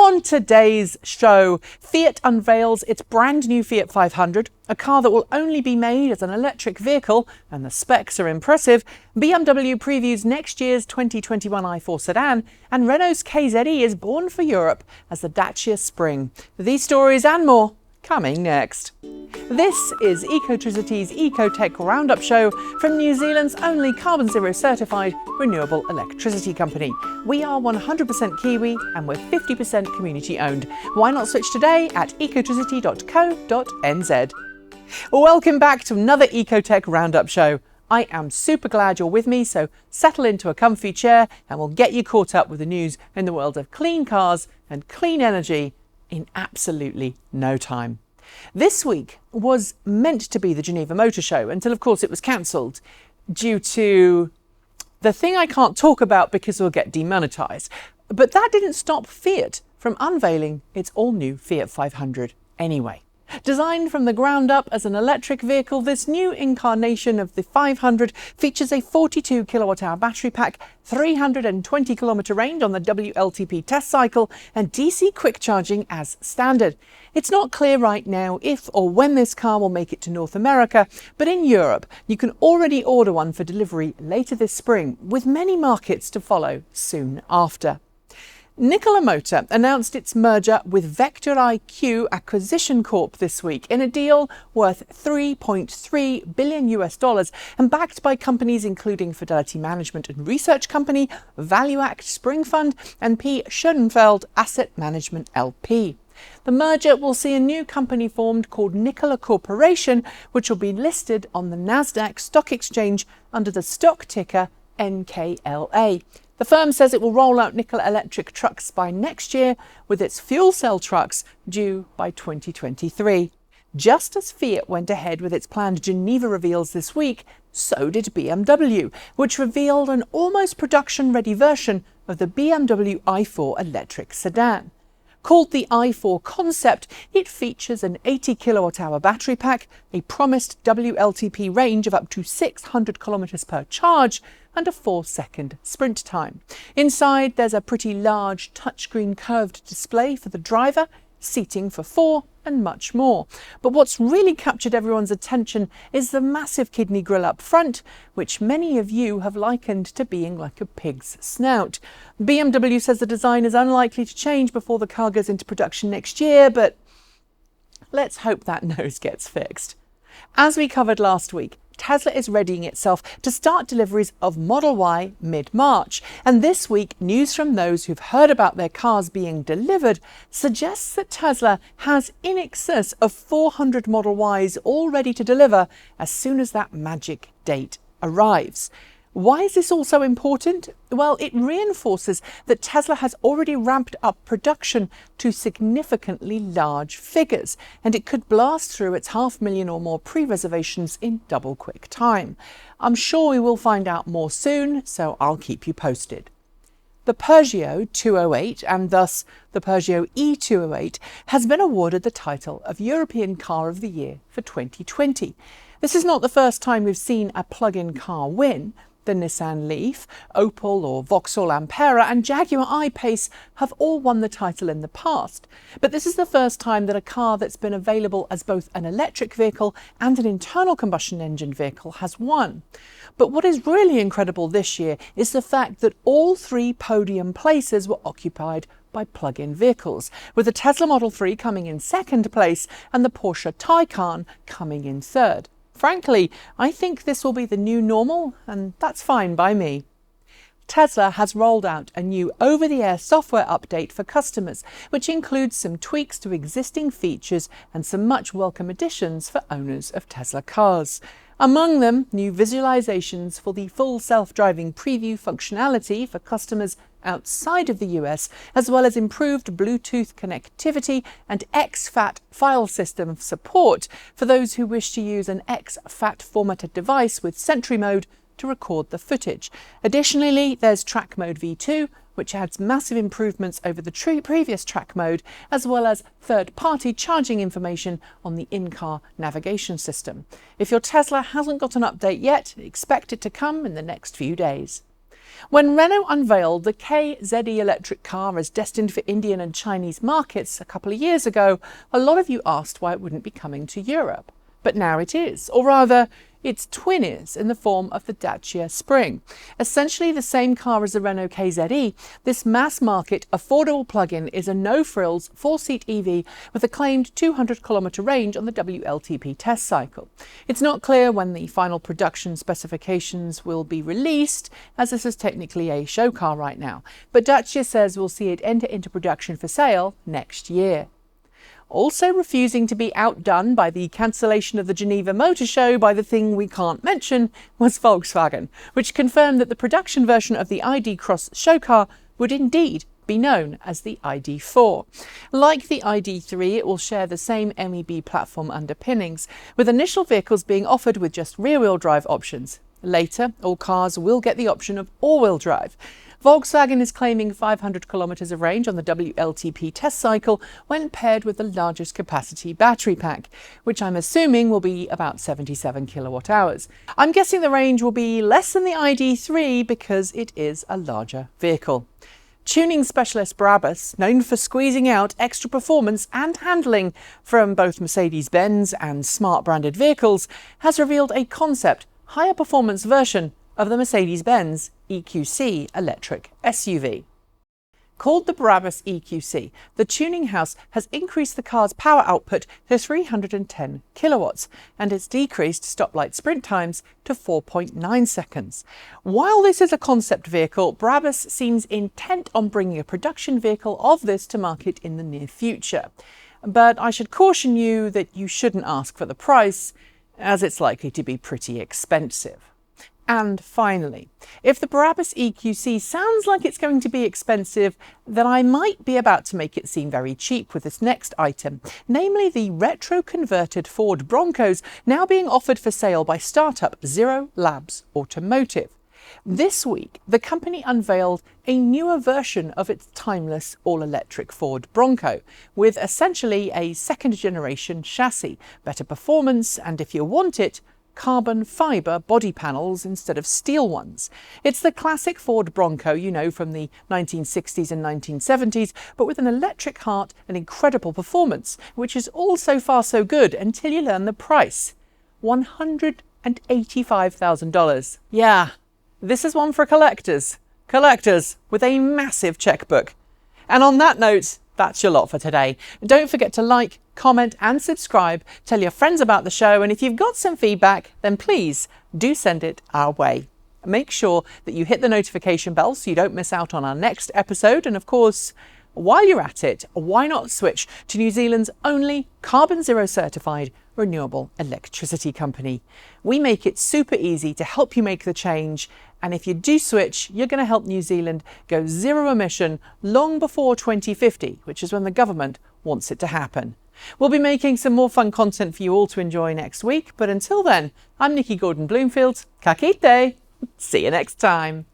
On today's show, Fiat unveils its brand new Fiat 500, a car that will only be made as an electric vehicle, and the specs are impressive. BMW previews next year's 2021 i4 sedan, and Renault's KZE is born for Europe as the Dacia Spring. These stories and more coming next. This is Ecotricity's EcoTEC Roundup Show from New Zealand's only carboNZero certified renewable electricity company. We are 100% Kiwi and we're 50% community owned. Why not switch today at ecotricity.co.nz? Welcome back to another EcoTEC Roundup Show. I am super glad you're with me, so settle into a comfy chair and we'll get you caught up with the news in the world of clean cars and clean energy in absolutely no time. This week was meant to be the Geneva Motor Show until, of course, it was cancelled due to the thing I can't talk about because we'll get demonetised. But that didn't stop Fiat from unveiling its all-new Fiat 500 anyway. Designed from the ground up as an electric vehicle, this new incarnation of the 500 features a 42 kilowatt-hour battery pack, 320 kilometre range on the WLTP test cycle, and DC quick charging as standard. It's not clear right now if or when this car will make it to North America, but in Europe you can already order one for delivery later this spring, with many markets to follow soon after. Nikola Motor announced its merger with Vector IQ Acquisition Corp this week in a deal worth $3.3 billion and backed by companies including Fidelity Management and Research Company, ValueAct Spring Fund and P. Schoenfeld Asset Management LP. The merger will see a new company formed called Nikola Corporation, which will be listed on the Nasdaq Stock Exchange under the stock ticker NKLA. The firm says it will roll out Nikola electric trucks by next year, with its fuel cell trucks due by 2023. Just as Fiat went ahead with its planned Geneva reveals this week, so did BMW, which revealed an almost production-ready version of the BMW i4 electric sedan. Called the i4 Concept, it features an 80 kilowatt-hour battery pack, a promised WLTP range of up to 600 kilometers per charge, and a 4-second sprint time. Inside, there's a pretty large touchscreen curved display for the driver, seating for 4, and much more. But what's really captured everyone's attention is the massive kidney grille up front, which many of you have likened to being like a pig's snout. BMW says the design is unlikely to change before the car goes into production next year, but let's hope that nose gets fixed. As we covered last week, Tesla is readying itself to start deliveries of Model Y mid-March. And this week, news from those who've heard about their cars being delivered suggests that Tesla has in excess of 400 Model Ys all ready to deliver as soon as that magic date arrives. Why is this all so important? Well, it reinforces that Tesla has already ramped up production to significantly large figures, and it could blast through its 500,000 or more pre-reservations in double quick time. I'm sure we will find out more soon, so I'll keep you posted. The Peugeot 208, and thus the Peugeot E208, has been awarded the title of European Car of the Year for 2020. This is not the first time we've seen a plug-in car win. The Nissan Leaf, Opel or Vauxhall Ampera and Jaguar I-Pace have all won the title in the past. But this is the first time that a car that's been available as both an electric vehicle and an internal combustion engine vehicle has won. But what is really incredible this year is the fact that all 3 podium places were occupied by plug-in vehicles, with the Tesla Model 3 coming in second place and the Porsche Taycan coming in third. Frankly, I think this will be the new normal, and that's fine by me. Tesla has rolled out a new over-the-air software update for customers, which includes some tweaks to existing features and some much welcome additions for owners of Tesla cars. Among them, new visualizations for the full self-driving preview functionality for customers outside of the US, as well as improved Bluetooth connectivity and exFAT file system support for those who wish to use an exFAT formatted device with Sentry mode to record the footage. Additionally, there's Track Mode V2, which adds massive improvements over the previous track mode, as well as third-party charging information on the in-car navigation system. If your Tesla hasn't got an update yet, expect it to come in the next few days. When Renault unveiled the KZE electric car as destined for Indian and Chinese markets a couple of years ago, a lot of you asked why it wouldn't be coming to Europe. But now it is, or rather, its twin is, in the form of the Dacia Spring. Essentially the same car as the Renault KZE, this mass-market, affordable plug-in is a no-frills, 4-seat EV with a claimed 200-kilometre range on the WLTP test cycle. It's not clear when the final production specifications will be released, as this is technically a show car right now, but Dacia says we'll see it enter into production for sale next year. Also refusing to be outdone by the cancellation of the Geneva Motor Show by the thing we can't mention was Volkswagen, which confirmed that the production version of the ID Cross show car would indeed be known as the ID4. Like the ID3, it will share the same MEB platform underpinnings, with initial vehicles being offered with just rear-wheel drive options. Later, all cars will get the option of all-wheel drive. Volkswagen is claiming 500 kilometres of range on the WLTP test cycle when paired with the largest capacity battery pack, which I'm assuming will be about 77 kilowatt hours. I'm guessing the range will be less than the ID3 because it is a larger vehicle. Tuning specialist Brabus, known for squeezing out extra performance and handling from both Mercedes-Benz and Smart branded vehicles, has revealed a concept, higher performance version of the Mercedes-Benz EQC electric SUV. Called the Brabus EQC, the tuning house has increased the car's power output to 310 kilowatts and it's decreased stoplight sprint times to 4.9 seconds. While this is a concept vehicle, Brabus seems intent on bringing a production vehicle of this to market in the near future. But I should caution you that you shouldn't ask for the price, as it's likely to be pretty expensive. And finally, if the Brabus EQC sounds like it's going to be expensive, then I might be about to make it seem very cheap with this next item, namely the retro-converted Ford Broncos now being offered for sale by startup Zero Labs Automotive. This week, the company unveiled a newer version of its timeless all-electric Ford Bronco, with essentially a second-generation chassis, better performance, and if you want it, carbon fibre body panels instead of steel ones. It's the classic Ford Bronco you know from the 1960s and 1970s, but with an electric heart and incredible performance, which is all so far so good until you learn the price. $185,000. Yeah, this is one for collectors. Collectors with a massive checkbook. And on that note, that's your lot for today. Don't forget to like, comment and subscribe, tell your friends about the show, and if you've got some feedback, then please do send it our way. Make sure that you hit the notification bell so you don't miss out on our next episode, and of course, while you're at it, why not switch to New Zealand's only carboNZero certified renewable electricity company. We make it super easy to help you make the change, and if you do switch, you're going to help New Zealand go zero emission long before 2050, which is when the government wants it to happen. We'll be making some more fun content for you all to enjoy next week, but until then, I'm Nikki Gordon-Bloomfield. Ka kite! See you next time.